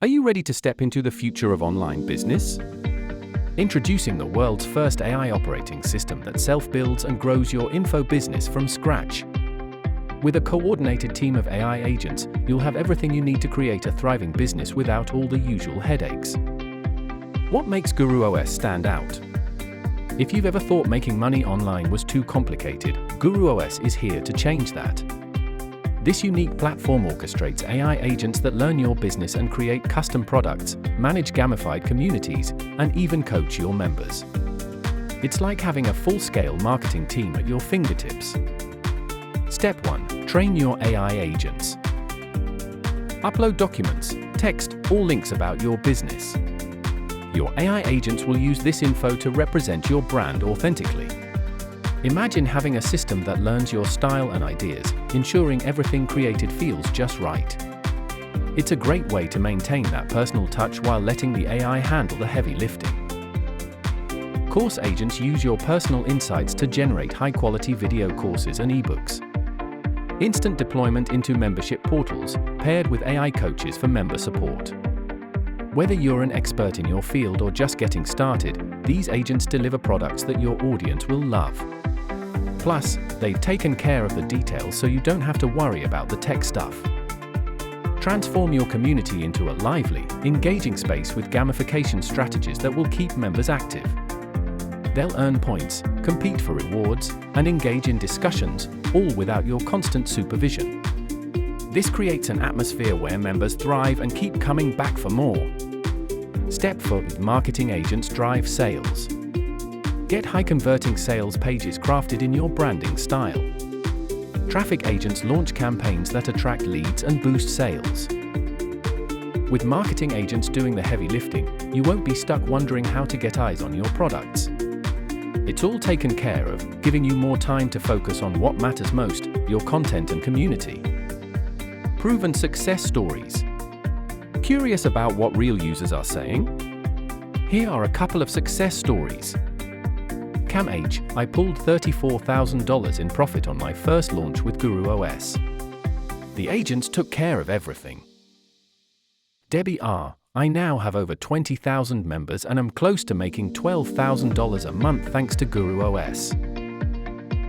Are you ready to step into the future of online business? Introducing the world's first AI operating system that self-builds and grows your info business from scratch. With a coordinated team of AI agents, you'll have everything you need to create a thriving business without all the usual headaches. What makes GuruOS stand out? If you've ever thought making money online was too complicated, GuruOS is here to change that. This unique platform orchestrates AI agents that learn your business and create custom products, manage gamified communities, and even coach your members. It's like having a full-scale marketing team at your fingertips. Step 1. Train your AI agents. Upload documents, text, or links about your business. Your AI agents will use this info to represent your brand authentically. Imagine having a system that learns your style and ideas, ensuring everything created feels just right. It's a great way to maintain that personal touch while letting the AI handle the heavy lifting. Course agents use your personal insights to generate high-quality video courses and ebooks. Instant deployment into membership portals, paired with AI coaches for member support. Whether you're an expert in your field or just getting started, these agents deliver products that your audience will love. Plus, they've taken care of the details so you don't have to worry about the tech stuff. Transform your community into a lively, engaging space with gamification strategies that will keep members active. They'll earn points, compete for rewards, and engage in discussions, all without your constant supervision. This creates an atmosphere where members thrive and keep coming back for more. Step 4. Marketing agents drive sales. Get high-converting sales pages crafted in your branding style. Traffic agents launch campaigns that attract leads and boost sales. With marketing agents doing the heavy lifting, you won't be stuck wondering how to get eyes on your products. It's all taken care of, giving you more time to focus on what matters most, your content and community. Proven success stories. Curious about what real users are saying? Here are a couple of success stories. CamH, I pulled $34,000 in profit on my first launch with GuruOS. The agents took care of everything. Debbie R, I now have over 20,000 members and am close to making $12,000 a month thanks to GuruOS.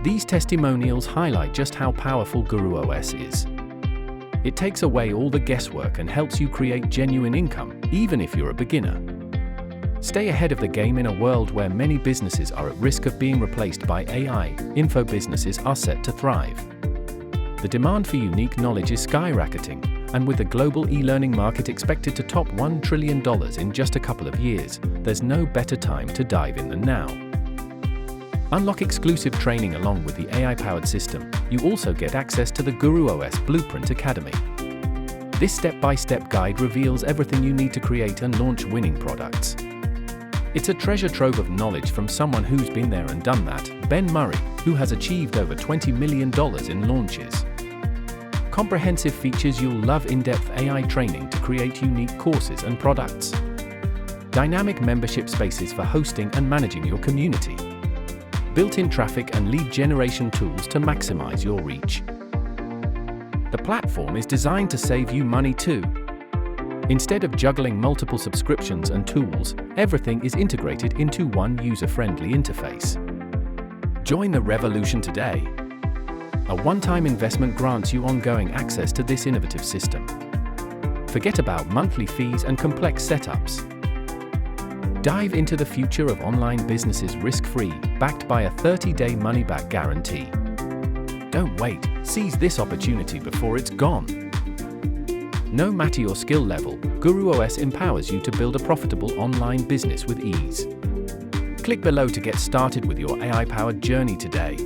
These testimonials highlight just how powerful GuruOS is. It takes away all the guesswork and helps you create genuine income, even if you're a beginner. Stay ahead of the game in a world where many businesses are at risk of being replaced by AI. Info businesses are set to thrive. The demand for unique knowledge is skyrocketing, and with the global e-learning market expected to top $1 trillion in just a couple of years, there's no better time to dive in than now. Unlock exclusive training along with the AI-powered system. You also get access to the GuruOS Blueprint Academy. This step-by-step guide reveals everything you need to create and launch winning products. It's a treasure trove of knowledge from someone who's been there and done that, Ben Murray, who has achieved over $20 million in launches. Comprehensive features you'll love: in-depth AI training to create unique courses and products. Dynamic membership spaces for hosting and managing your community. Built-in traffic and lead generation tools to maximize your reach. The platform is designed to save you money too. Instead of juggling multiple subscriptions and tools, everything is integrated into one user-friendly interface. Join the revolution today. A one-time investment grants you ongoing access to this innovative system. Forget about monthly fees and complex setups. Dive into the future of online businesses risk-free, backed by a 30-day money-back guarantee. Don't wait, seize this opportunity before it's gone. No matter your skill level, GuruOS empowers you to build a profitable online business with ease. Click below to get started with your AI-powered journey today.